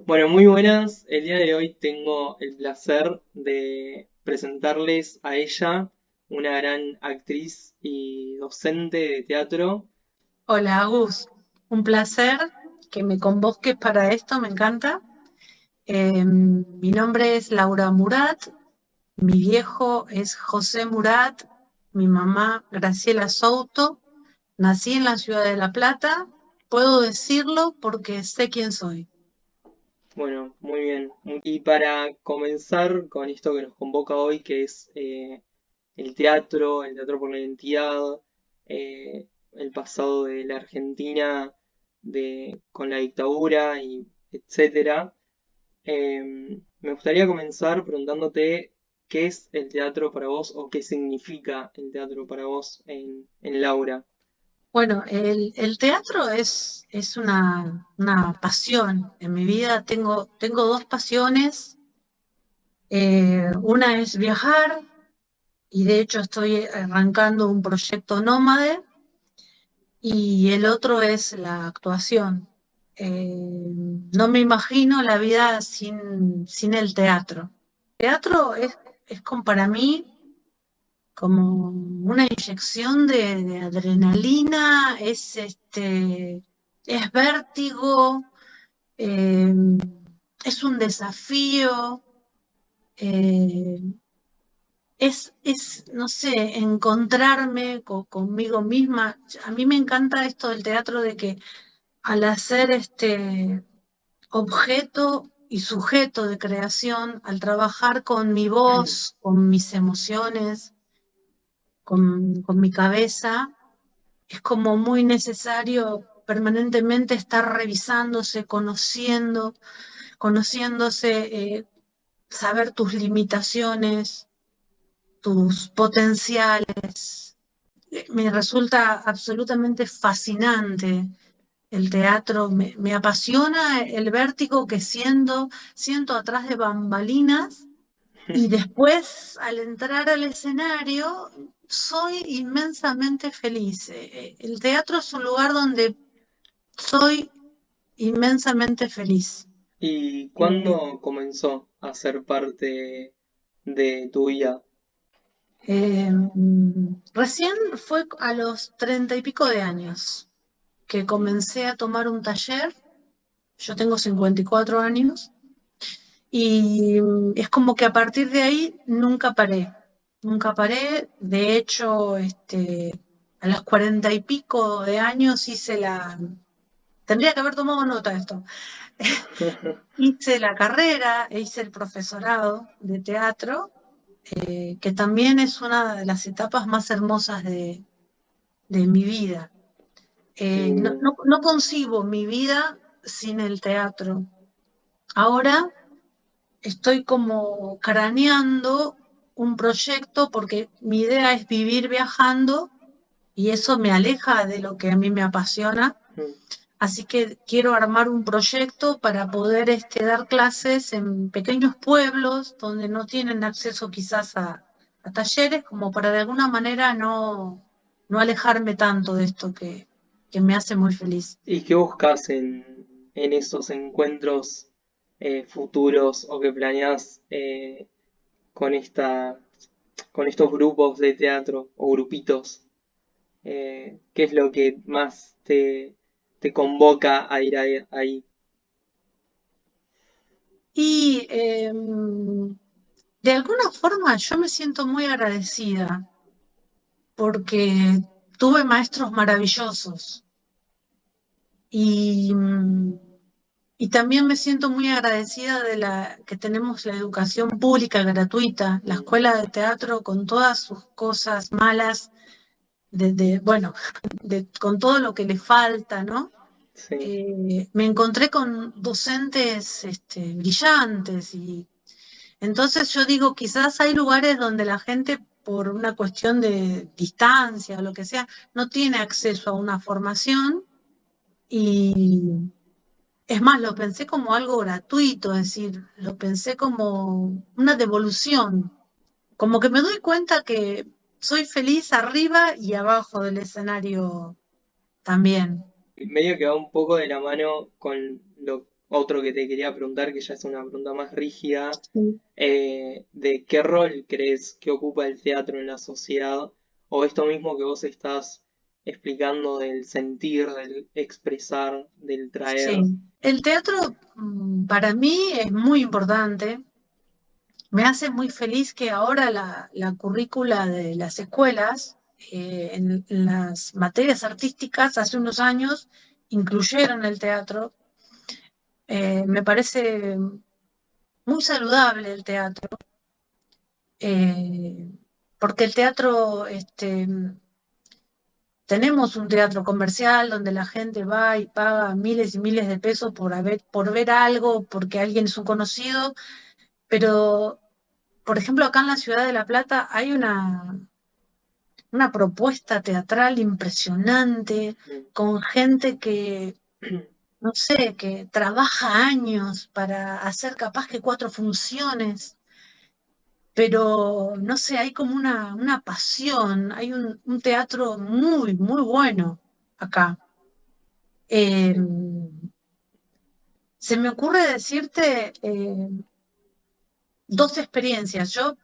Bueno, muy buenas. El día de hoy tengo el placer de presentarles a ella, una gran actriz y docente de teatro. Hola, Agus. Un placer que me convoques para esto, me encanta. Mi nombre es Laura Murat, mi viejo es José Murat, mi mamá Graciela Souto. Nací en la ciudad de La Plata, puedo decirlo porque sé quién soy. Bueno, muy bien. Y para comenzar con esto que nos convoca hoy, que es el teatro por la identidad, el pasado de la Argentina con la dictadura y etcétera. Me gustaría comenzar preguntándote qué es el teatro para vos o qué significa el teatro para vos en Laura. Bueno, el teatro es una pasión en mi vida. Tengo dos pasiones. Una es viajar. Y de hecho estoy arrancando un proyecto nómade y el otro es la actuación. No me imagino la vida sin el teatro. El teatro es como para mí como una inyección de adrenalina, es vértigo, eh, es un desafío. eh, no sé, encontrarme conmigo misma. A mí me encanta esto del teatro de que al hacer este objeto y sujeto de creación, al trabajar con mi voz, con mis emociones, con mi cabeza, es como muy necesario permanentemente estar revisándose, conociéndose, saber tus limitaciones, tus potenciales. Me resulta absolutamente fascinante el teatro, me apasiona el vértigo que siento atrás de bambalinas y después al entrar al escenario soy inmensamente feliz. El teatro es un lugar donde soy inmensamente feliz. ¿Y Eh, cuándo comenzó a ser parte de tu vida? eh, Recién fue a los 30 y pico de años que comencé a tomar un taller. Yo tengo 54 años y es como que a partir de ahí nunca paré, nunca paré. De hecho, a los 40 y pico de años tendría que haber tomado nota de esto. Hice la carrera e hice el profesorado de teatro, que también es una de las etapas más hermosas de mi vida. No, Y, no concibo mi vida sin el teatro. Ahora estoy como craneando un proyecto porque mi idea es vivir viajando y eso me aleja de lo que a mí me apasiona. Así que quiero armar un proyecto para poder dar clases en pequeños pueblos donde no tienen acceso quizás a talleres, como para de alguna manera no alejarme tanto de esto que me hace muy feliz. ¿Y qué buscas en esos encuentros futuros o que planeás con con estos grupos de teatro o grupitos? ¿Qué es lo que más te convoca a ir ahí? Y de alguna forma yo me siento muy agradecida porque tuve maestros maravillosos y, y también me siento muy agradecida de que tenemos la educación pública gratuita, la Mm, escuela de teatro con todas sus cosas malas, bueno, con todo lo que le falta, ¿no? sí. Me encontré con docentes brillantes y entonces yo digo, quizás hay lugares donde la gente, por una cuestión de distancia o lo que sea, no tiene acceso a una formación y es más, lo pensé como algo gratuito, es decir, lo pensé como una devolución, como que me doy cuenta que soy feliz arriba y abajo del escenario también. Medio que va un poco de la mano con otro que te quería preguntar, que ya es una pregunta más rígida, Sí. de qué rol crees que ocupa el teatro en la sociedad, o esto mismo que vos estás explicando del sentir, del expresar, del traer. Sí. El teatro para mí es muy importante. Me hace muy feliz que ahora la currícula de las escuelas, en las materias artísticas, hace unos años, incluyeron el teatro. Me parece muy saludable el teatro, eh, porque el teatro, tenemos un teatro comercial donde la gente va y paga miles y miles de pesos por ver algo, porque alguien es un conocido, pero, por ejemplo, acá en la ciudad de La Plata hay una propuesta teatral impresionante Mm. con gente que, no sé, que trabaja años para hacer capaz que 4 funciones, pero no sé, hay como una pasión, hay un teatro muy, muy bueno acá. Eh, Sí. Se me ocurre decirte dos experiencias. Yo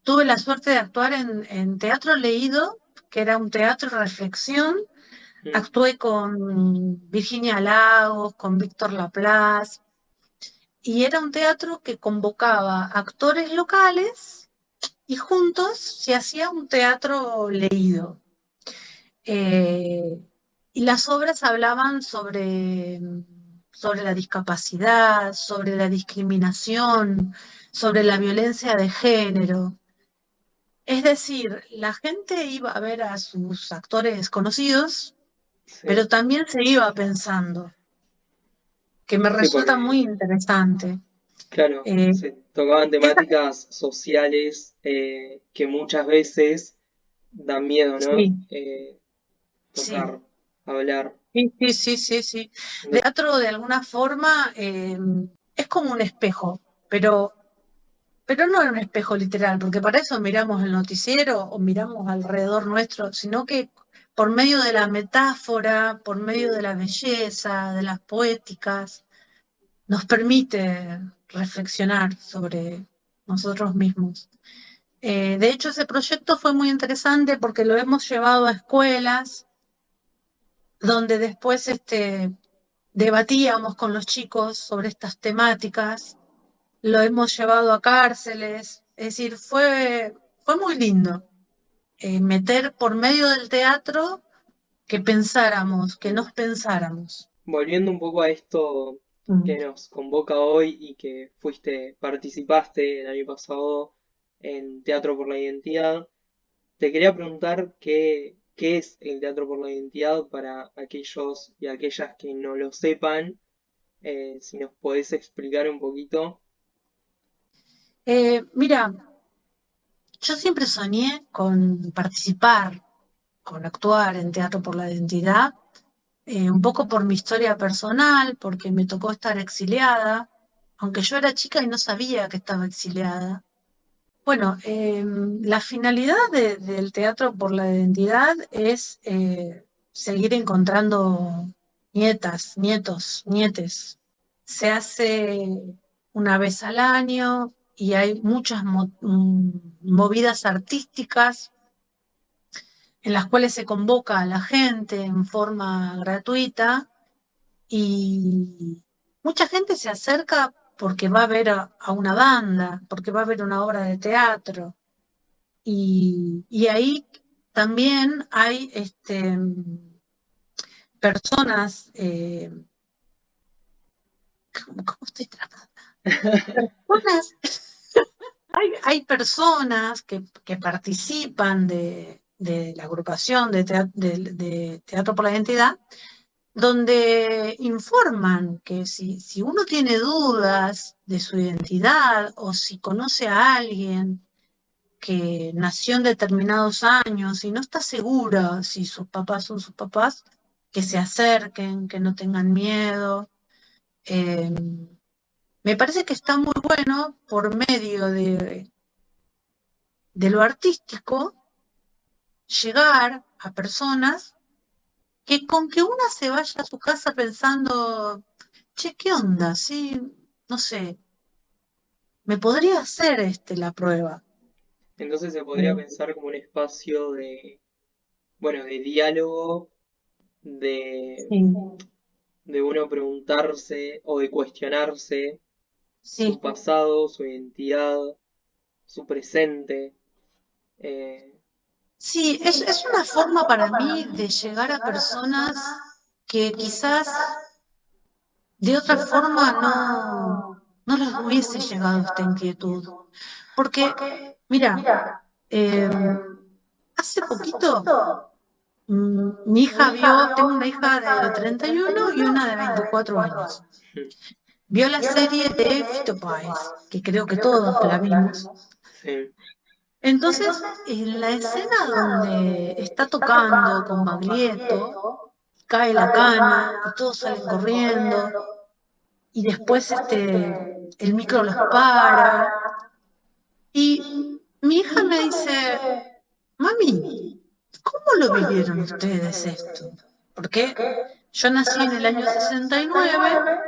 tuve la suerte de actuar en teatro leído, que era un teatro de reflexión. Mm. Actué con Virginia Lagos, con Víctor Laplace, y era un teatro que convocaba actores locales y juntos se hacía un teatro leído. Eh, y las obras hablaban sobre la discapacidad, sobre la discriminación, sobre la violencia de género. Es decir, la gente iba a ver a sus actores conocidos, Sí. pero también se iba pensando, que me Sí, resulta muy porque, interesante. claro, Eh, se tocaban esa- temáticas sociales que muchas veces dan miedo, ¿no? sí, sí, Tocar, hablar. sí, sí, sí, sí, sí. No- Teatro de alguna forma es como un espejo, pero no es un espejo literal, porque para eso miramos el noticiero o miramos alrededor nuestro, sino que por medio de la metáfora, por medio de mm. la belleza, de las poéticas, nos permite reflexionar sobre nosotros mismos. De hecho, ese proyecto fue muy interesante porque lo hemos llevado a escuelas donde después debatíamos con los chicos sobre estas temáticas, lo hemos llevado a cárceles, es decir, fue muy lindo meter por medio del teatro que pensáramos, que Mm. nos pensáramos. Volviendo un poco a esto Mm. que nos convoca hoy y que participaste el año pasado en Teatro por la Identidad, te quería preguntar qué es el Teatro por la Identidad para aquellos y aquellas que no lo sepan, si nos podés explicar un poquito. Mira, yo siempre soñé con participar, con actuar en Teatro por la Identidad, un poco por mi historia personal, porque me tocó estar exiliada, aunque yo era chica y no sabía que estaba exiliada. Bueno, la finalidad del Teatro por la Identidad es seguir encontrando nietas, nietos, nietes. Se hace una vez al año y hay muchas movidas artísticas en las cuales se convoca a la gente en forma gratuita y mucha gente se acerca porque va a ver a una banda, porque va a ver una obra de teatro. Y ahí también hay personas, ¿cómo estoy tratando? Personas, hay personas que participan de la agrupación de Teatro por la Identidad, donde informan que si uno tiene dudas de su identidad o si conoce a alguien que nació en determinados años y no está segura si sus papás son sus papás, que se acerquen, que no tengan miedo. Eh, Me parece que está muy bueno por medio de lo artístico llegar a personas que con que una se vaya a su casa pensando, che, ¿qué onda? Sí, no sé, me podría hacer la prueba. Entonces se podría Eh, pensar como un espacio de, bueno, de diálogo, de, sí, de uno preguntarse o de cuestionarse su sí. pasado, su identidad, su presente. eh, Sí, es una forma para mí de llegar a personas que quizás de otra forma no les hubiese llegado esta inquietud. Porque, mira, eh, hace poquito mi hija vio, tengo una hija de 31 y una de 24 años. Vio la serie de Fito Páez, que creo que todos la vimos. sí, Entonces, en la escena donde está tocando con Baglietto, cae la cana y todos salen corriendo, y después el micro los para, y mi hija me dice, mami, ¿cómo lo vivieron ustedes esto? Porque yo nací en el año 69.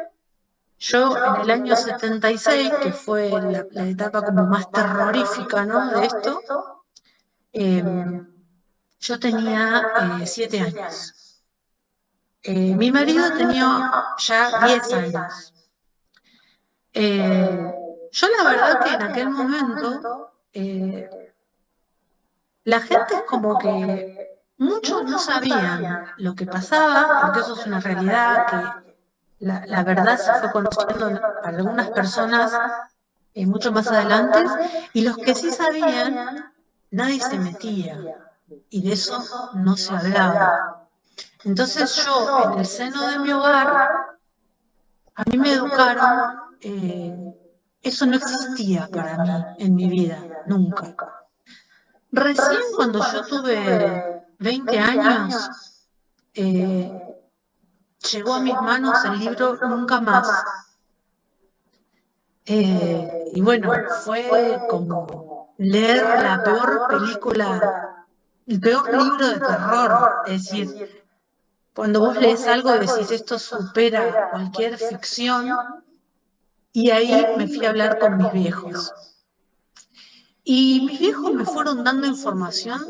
Yo en el año 76, que fue la etapa como más terrorífica, ¿no? De esto, eh, yo tenía 7 años. Mi marido tenía ya 10 años. Eh, yo la verdad que en aquel momento eh, la gente es como que muchos no sabían lo que pasaba, porque eso es una realidad que la verdad se fue conociendo para algunas personas mucho más adelante, y los que sí sabían, nadie se metía, y de eso no se hablaba. Entonces yo, en el seno de mi hogar, a mí me educaron, eso no existía para mí en mi vida, nunca. Recién cuando yo tuve 20 años, eh, llegó a mis manos el libro Nunca Más. Y bueno, fue como leer la peor película, el peor libro de terror. Es decir, cuando vos lees algo y decís esto supera cualquier ficción, y ahí me fui a hablar con mis viejos. Y mis viejos me fueron dando información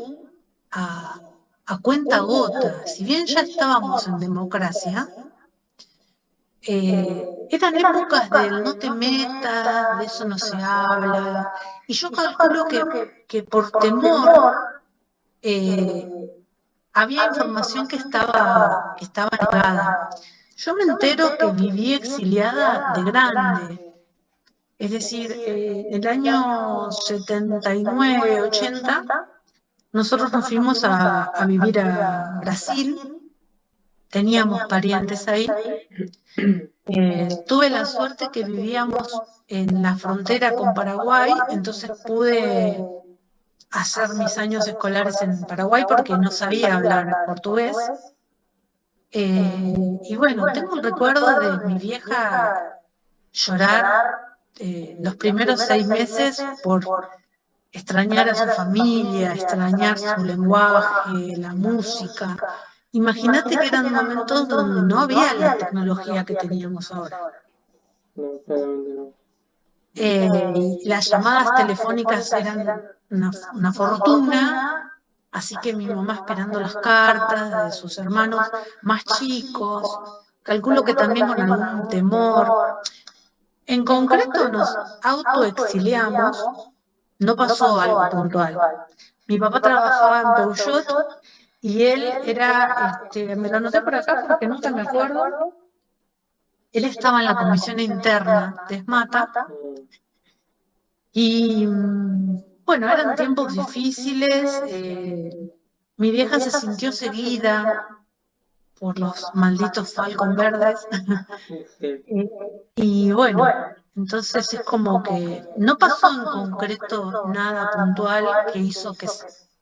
a, a cuenta gota. Si bien ya estábamos en democracia, eran épocas del no te metas, de eso no se habla. Y yo calculo que por temor eh, había información que estaba negada. Yo me entero que viví exiliada de grande. Es decir, en el año 79, 80, nosotros nos fuimos a vivir a Brasil, teníamos parientes ahí. Tuve la suerte que vivíamos en la frontera con Paraguay, entonces pude hacer mis años escolares en Paraguay porque no sabía hablar portugués. Y bueno, tengo un recuerdo de mi vieja llorar los primeros 6 meses por extrañar a su familia, extrañar su lenguaje, la música. Imagínate que eran momentos donde no había la tecnología que teníamos ahora. no, claramente no. Y las llamadas telefónicas eran una fortuna, así que mi mamá esperando las cartas de sus hermanos más chicos, calculo que también con algún temor. En concreto nos autoexiliamos, no pasó algo puntual. Mi papá trabajaba en Peugeot y él era, me lo anoté por acá porque nunca me acuerdo, él estaba en la comisión interna de SMATA. Y bueno, eran tiempos difíciles. Mi vieja se sintió seguida por los malditos Falcon verdes. Sí, Eh, y bueno, entonces es como que no pasó en concreto nada puntual que hizo que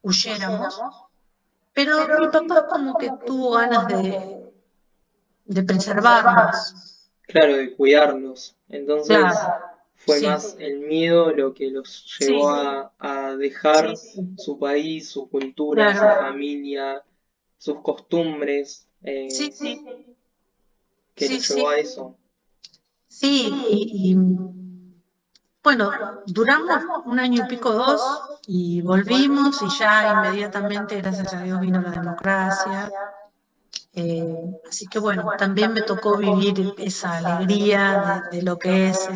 huyéramos, pero mi papá es como que tuvo ganas de preservarnos. claro, de cuidarlos. Entonces Claro, fue sí, más el miedo lo que los llevó sí, a dejar sí, sí, su país, su cultura, su claro, familia, sus costumbres, sí, sí, que sí, los llevó sí. a eso. Sí, bueno, duramos un año y pico, dos, y volvimos y ya inmediatamente, gracias a Dios, vino la democracia. Así que bueno, también me tocó vivir esa alegría de lo que es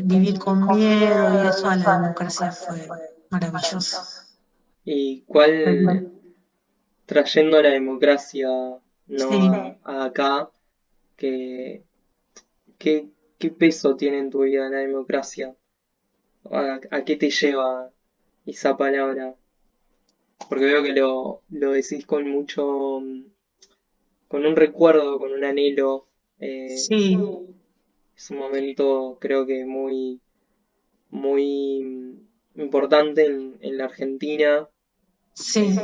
vivir con miedo, y eso a la democracia fue maravilloso. ¿Y cuál, trayendo la democracia, no Sí. a acá, que, qué, qué peso tiene en tu vida la democracia? A qué te lleva esa palabra? Porque veo que lo decís con mucho, con un recuerdo, con un anhelo. eh, Sí, es un momento, creo que muy importante en la Argentina. sí.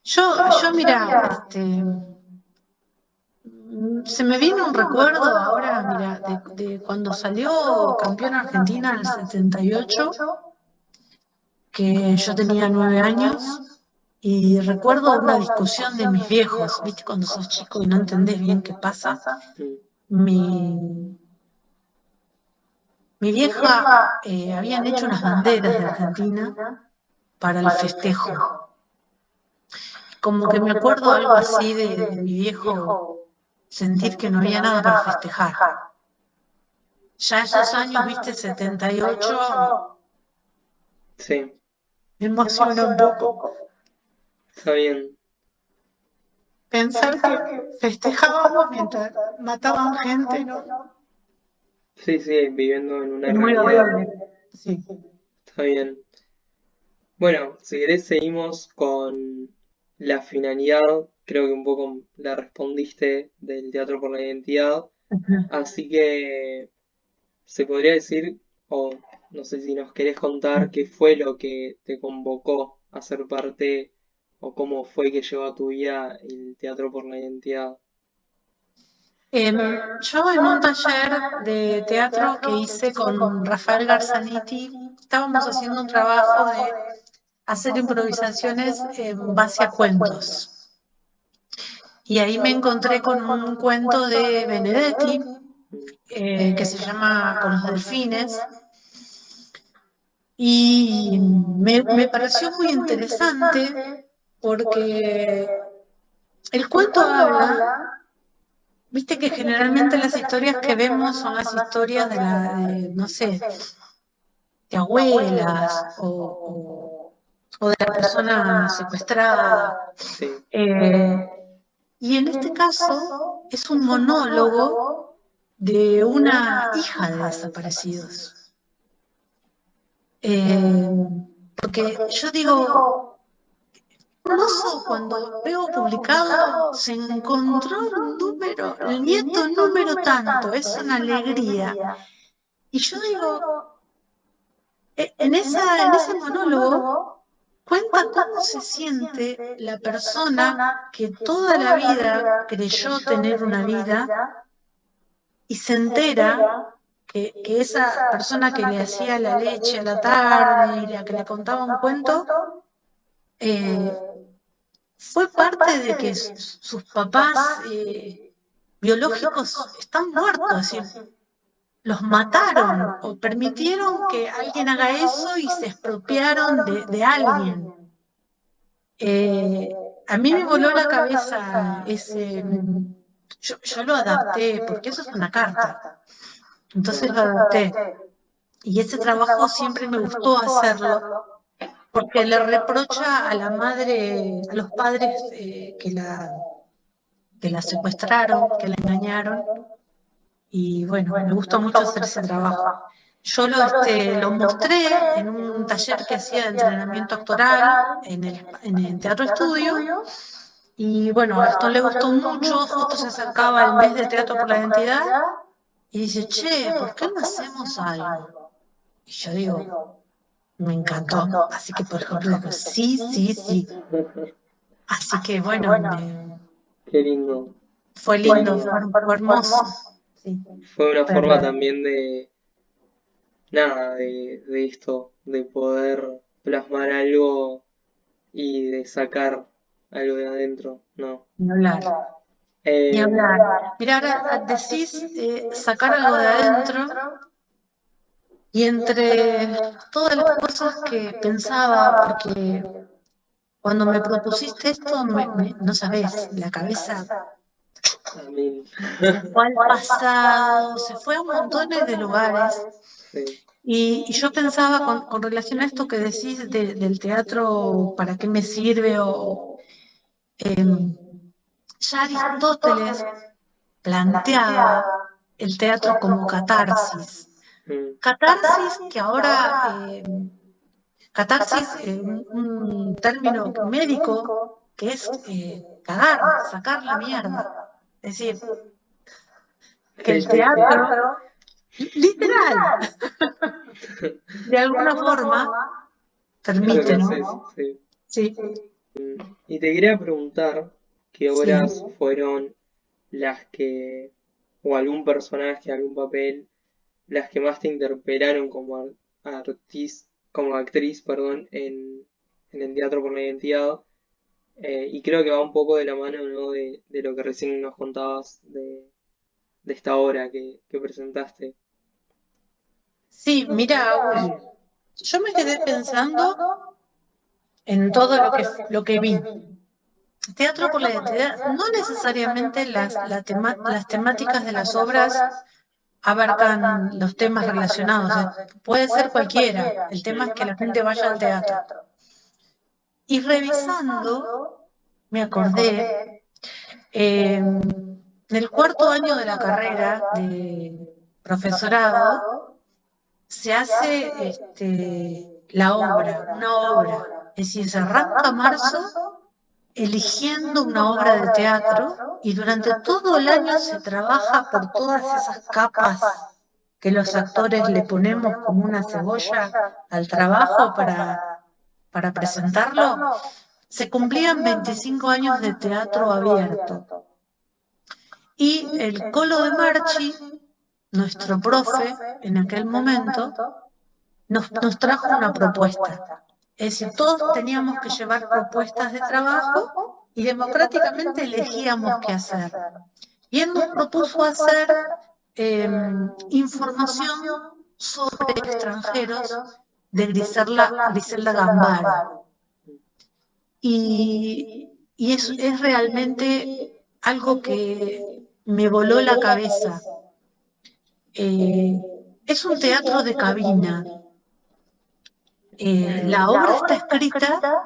Yo mira, se me viene un recuerdo ahora, mira, de cuando salió campeón Argentina en el 78, que yo tenía 9 años, y recuerdo una discusión de mis viejos, ¿viste? Cuando sos chico y no entendés bien qué pasa. Mm, Mi, mi vieja habían hecho unas banderas de Argentina para el festejo. Como que me acuerdo algo así de mi viejo sentir que no había nada para festejar. Ya esos años, viste, 78, sí, me emociona un poco está bien. pensar que festejábamos mientras mataban gente, ¿no? Sí, sí, viviendo en una Es muy realidad. horrible. Sí. Está bien. Bueno, si querés seguimos con la finalidad. Creo que un poco la respondiste del Teatro por la Identidad. Ujú. Así que se podría decir, o no sé si nos querés contar qué fue lo que te convocó a ser parte o cómo fue que llegó a tu vida el Teatro por la Identidad. Yo en un taller de teatro que hice con Rafael Garzaniti, estábamos haciendo un trabajo de hacer improvisaciones en base a cuentos. Y ahí me encontré con un cuento de Benedetti, que se llama Con los delfines, y me pareció muy interesante porque el cuento habla, viste que generalmente las historias que vemos son las historias no sé, de abuelas o de la persona secuestrada. Sí, Eh, y en este caso es un monólogo de una hija de desaparecidos. Eh, Porque yo digo, hermoso cuando veo publicado, se encontró un número, el nieto número tanto, es una alegría. Y yo digo, en ese monólogo cuenta cómo se siente la persona que toda la vida creyó tener una vida y se entera que esa persona que le hacía la leche a la tarde y la que le contaba un cuento, eh, fue parte de que sus papás biológicos están muertos, es decir, los mataron o permitieron que alguien haga eso y se expropiaron de alguien. A mí me voló la cabeza yo lo adapté, porque eso es una carta, entonces lo adapté. Y ese trabajo siempre me gustó hacerlo, porque le reprocha a la madre, a los padres que la secuestraron, que la engañaron, y bueno, me gustó mucho hacer ese trabajo. Yo lo mostré en un taller que hacía de entrenamiento actoral en el Teatro Estudio, y bueno, a Gastón le gustó mucho, justo se acercaba el mes de Teatro por la Identidad, y dice, che, ¿por qué no hacemos algo? Y yo digo, me encantó. Así que, por ejemplo, digo, sí, sí, sí. Así que, bueno, qué lindo. fue lindo, Bueno, fue hermoso. Sí, fue una forma pero también de, nada, de esto, de poder plasmar algo y de sacar algo de adentro, ¿no? ni hablar. Ni Eh, hablar. Mira, ahora decís sacar algo de adentro y entre todas las cosas que pensaba, porque cuando me propusiste esto, no sabés, la cabeza amén. se fue al pasado, se fue a un montón de lugares. Sí, Y yo pensaba con relación a esto que decís del teatro, ¿para qué me sirve? Em, ya Aristóteles planteaba el teatro como catarsis. mm, Catarsis que ahora, catarsis, un término médico que es cagar, sacar la mierda. Es decir, que sí, el sí, sí. teatro, literal, de alguna forma, Es lo que permite, haces, ¿no? sí. Sí, Y te quería preguntar qué sí. obras fueron las que, o algún personaje, algún papel, las que más te interpelaron como como actriz, perdón, en el Teatro por la Identidad. Y creo que va un poco de la mano, ¿no? De lo que recién nos contabas de esta obra que presentaste. Sí, mira, Agus, yo me quedé pensando en todo lo que vi. Teatro por la identidad, no necesariamente las temáticas de las obras abarcan los temas relacionados, puede ser cualquiera, el tema es que la gente vaya al teatro. Y revisando, me acordé, en el cuarto año de la carrera de profesorado, se hace una obra, es decir, se arranca marzo eligiendo una obra de teatro y durante todo el año se trabaja por todas esas capas que los actores le ponemos como una cebolla al trabajo para presentarlo. Se cumplían 25 años de teatro abierto y el Colo de Marchi, nuestro profe en aquel momento, nos trajo una propuesta. Es decir, todos teníamos que llevar propuestas de trabajo y democráticamente elegíamos qué hacer. Y él nos propuso hacer información sobre extranjeros de Griselda Gambaro. Y es realmente algo que me voló la cabeza. Es un teatro de cabina. La obra está escrita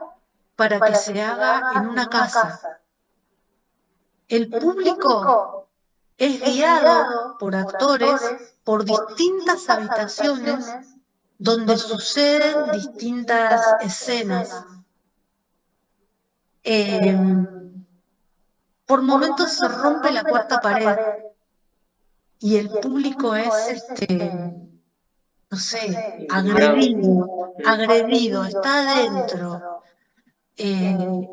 para que se haga en una casa. El público es guiado por actores por distintas habitaciones donde suceden distintas escenas. Eh, por momentos se rompe la cuarta pared y el público es, no sé, Indignado. agredido, está adentro. Eh,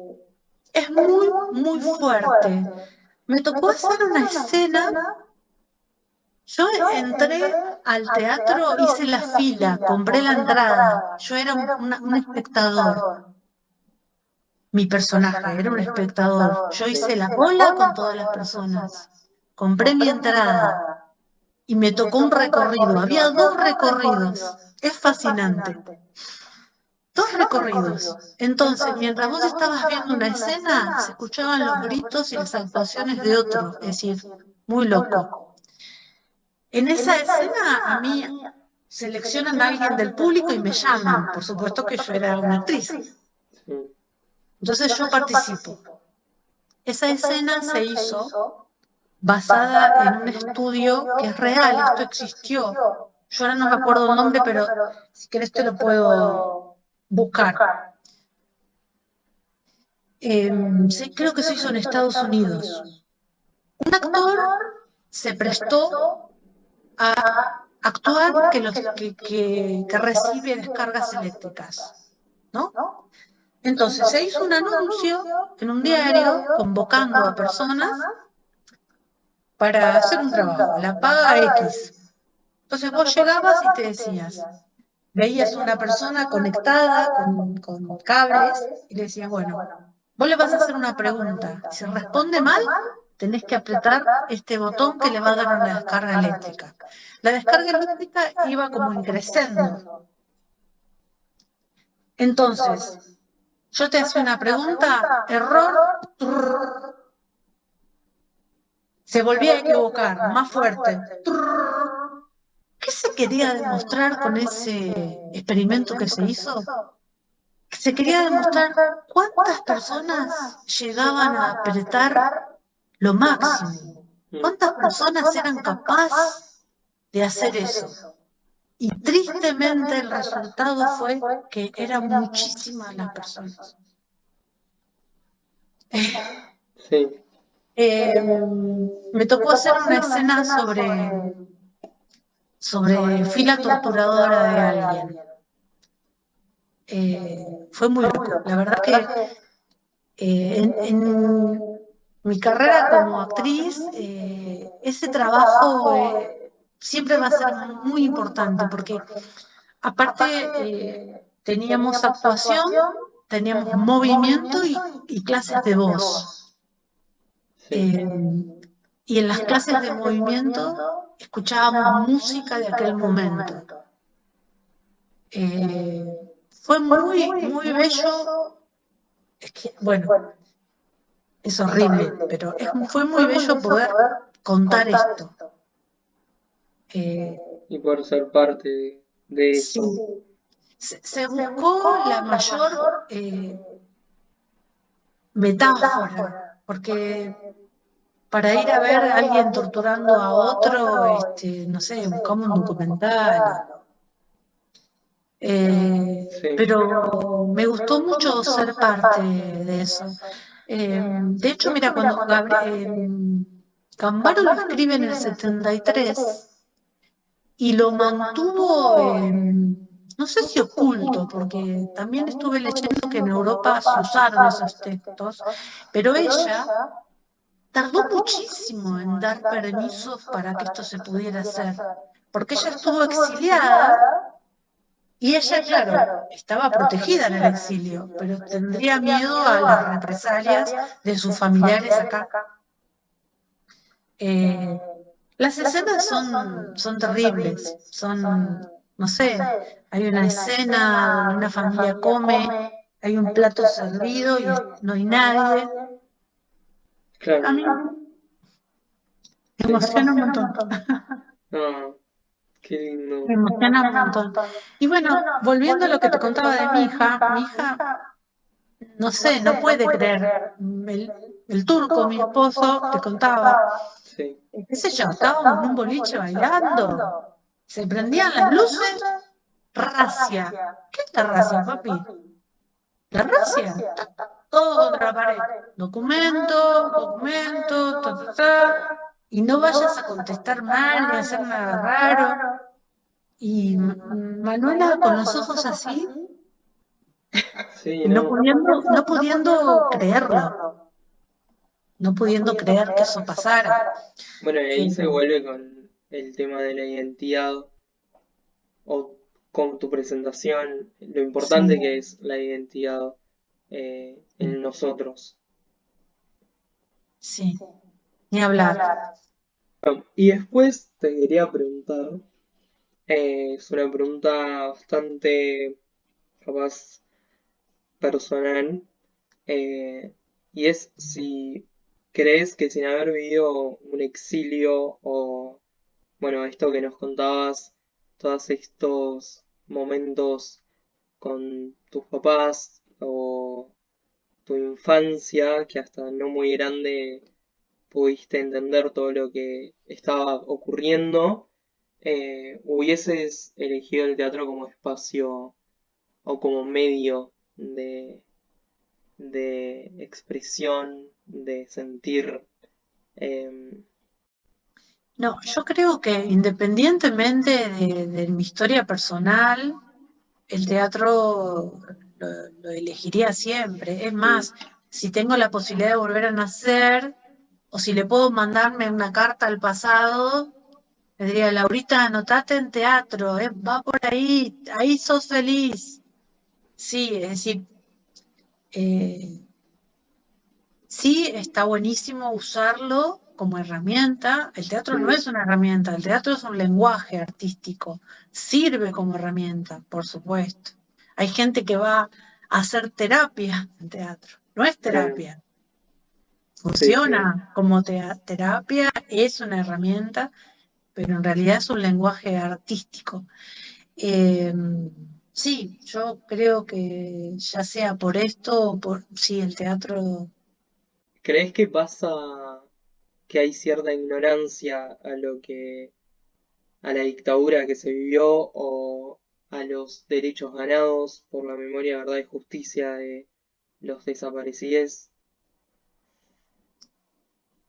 es muy, muy fuerte. Me tocó hacer una escena. Yo entré al teatro, hice la fila, compré la entrada. Yo era un espectador. Mi personaje era un espectador. Yo hice la cola con todas las personas. Compré mi entrada y me tocó un recorrido. Había dos recorridos. Es fascinante. Dos recorridos. Entonces, mientras vos estabas viendo una escena, se escuchaban los gritos y las actuaciones de otro. Es decir, muy loco. En esa escena a mí seleccionan a alguien del público y me llaman. Por supuesto que yo era una actriz. Sí. Entonces yo participo. Esa escena se hizo basada en un estudio que es real, esto existió. Yo ahora no me acuerdo el nombre, pero si querés te lo puedo buscar. Creo que se hizo en Estados Unidos. Un actor se prestó a actuar que recibe descargas eléctricas, ¿no? Entonces se hizo un anuncio en un diario convocando a personas para hacer un trabajo, la paga X. Entonces vos llegabas y te decías, veías una persona conectada con cables y le decías, bueno, vos le vas a hacer una pregunta. Si responde mal, tenés que apretar este botón que le va a dar una descarga eléctrica. La descarga eléctrica iba como increciendo. Entonces, yo te hacía una pregunta, error, trrr, se volvía a equivocar, más fuerte. Trrr. ¿Qué se quería demostrar con ese experimento que se hizo? Se quería demostrar cuántas personas llegaban a apretar lo máximo. ¿Cuántas personas eran capaces de hacer eso? Y tristemente el resultado fue que eran muchísimas las personas. Sí. Me tocó hacer una escena sobre fila torturadora de alguien. Fue muy loco. La verdad que en mi carrera como actriz, ese trabajo siempre va a ser muy importante porque aparte teníamos actuación, teníamos movimiento y clases de voz. Y en las clases de movimiento escuchábamos música de aquel momento. Fue muy, muy bello. Es que, bueno, es horrible, pero fue muy bello poder contar esto. Y por ser parte de Sí. eso. Se buscó la mayor metáfora, porque para ir a ver a alguien torturando a otro, no sé, buscamos un documental. Sí. Pero me gustó mucho ser parte de eso. De hecho, mira, cuando Gambaro lo escribe en el 73 y lo mantuvo, no sé si oculto, porque también estuve leyendo que en Europa se usaron esos textos, pero ella tardó muchísimo en dar permisos para que esto se pudiera hacer, porque ella estuvo exiliada y ella, claro, estaba protegida en el exilio, pero tendría miedo a las represalias de sus familiares acá. Las escenas son terribles, no sé, hay una escena donde una familia come, hay un plato servido y no hay nadie. Claro. A mí me emociona un montón. Ah, qué lindo. Me emociona un montón. Y bueno, volviendo a lo que te contaba de mi hija, no sé, no puede creer. El turco, mi esposo, te contaba, Sí. qué sé yo, estábamos en un boliche bailando, se prendían las luces, racia. ¿Qué es la racia, papi? La racia, todo contra la pared. Documento, ta, ta, ta. Y no vayas a contestar mal ni a hacer nada raro. Y Manuela con los ojos así, Sí, no no. pudiendo creerlo, no pudiendo creer que eso pasara. Bueno, y ahí se vuelve con el tema de la identidad o con tu presentación, lo importante Sí, que es la identidad en nosotros. sí, ni hablar. Y después te quería preguntar, es una pregunta bastante capaz personal, eh, y es si crees que sin haber vivido un exilio o, bueno, esto que nos contabas, todos estos momentos con tus papás o tu infancia, que hasta no muy grande pudiste entender todo lo que estaba ocurriendo, hubieses elegido el teatro como espacio o como medio de expresión, de sentir. eh, No, yo creo que independientemente de mi historia personal, el teatro lo elegiría siempre. Es más, si tengo la posibilidad de volver a nacer, o si le puedo mandarme una carta al pasado, le diría, Laurita, anotate en teatro, va por ahí sos feliz. Sí, es decir, eh, Sí, está buenísimo usarlo como herramienta. El teatro no Mm, es una herramienta, el teatro es un lenguaje artístico. Sirve como herramienta, por supuesto. Hay gente que va a hacer terapia en teatro. No es claro, terapia, sí, sí. funciona como terapia, es una herramienta, pero en realidad es un lenguaje artístico. Eh, sí, yo creo que ya sea por esto o por, sí, el teatro. ¿Crees que pasa que hay cierta ignorancia a a la dictadura que se vivió o a los derechos ganados por la memoria, verdad y justicia de los desaparecidos?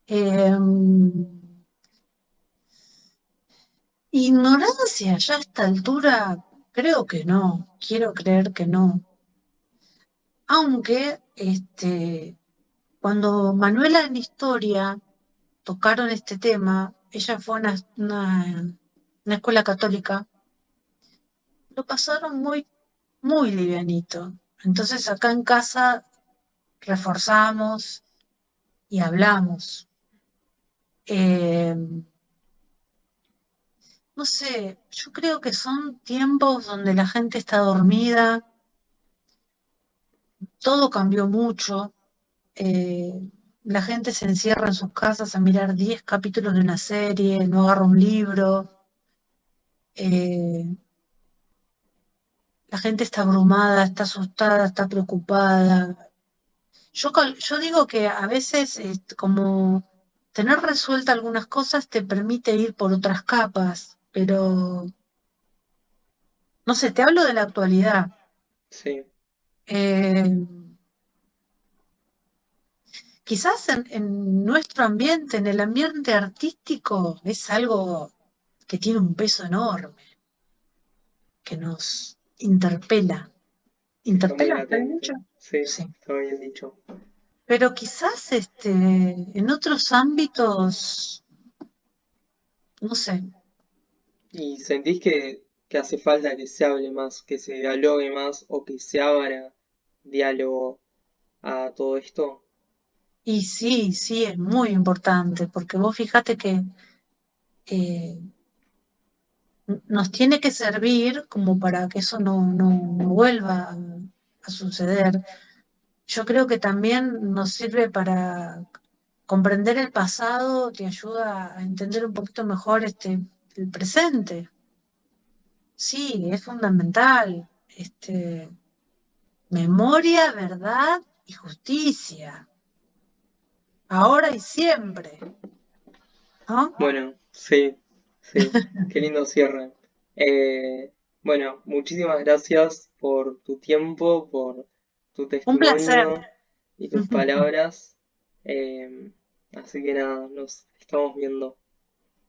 eh, Ignorancia ya a esta altura, creo que no, quiero creer que no. Aunque cuando Manuela en Historia tocaron este tema, ella fue a una escuela católica, lo pasaron muy, muy livianito. Entonces acá en casa reforzamos y hablamos. Eh, no sé, yo creo que son tiempos donde la gente está dormida, todo cambió mucho. La gente se encierra en sus casas a mirar 10 capítulos de una serie, no agarra un libro. eh, la gente está abrumada, está asustada, está preocupada. Yo digo que a veces como tener resuelta algunas cosas te permite ir por otras capas, pero no sé, te hablo de la actualidad. Sí, Eh, Quizás en nuestro ambiente, en el ambiente artístico, es algo que tiene un peso enorme, que nos interpela. está muy ¿Interpela? ¿Está bien dicho? latente. Sí, Sí. está bien dicho. Pero quizás en otros ámbitos, no sé. ¿Y sentís que hace falta que se hable más, que se dialogue más o que se abra diálogo a todo esto? Y sí, sí, es muy importante, porque vos fíjate que eh, nos tiene que servir como para que eso no vuelva a suceder. Yo creo que también nos sirve para comprender el pasado, te ayuda a entender un poquito mejor el presente. Sí, es fundamental. Memoria, verdad y justicia. Ahora y siempre, ¿no? Bueno, sí, sí, qué lindo cierre. Bueno, muchísimas gracias por tu tiempo, por tu Un placer. testimonio y tus palabras. Eh, Así que nada, nos estamos viendo.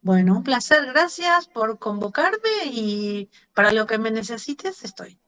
Bueno, un placer. Gracias por convocarme y para lo que me necesites estoy.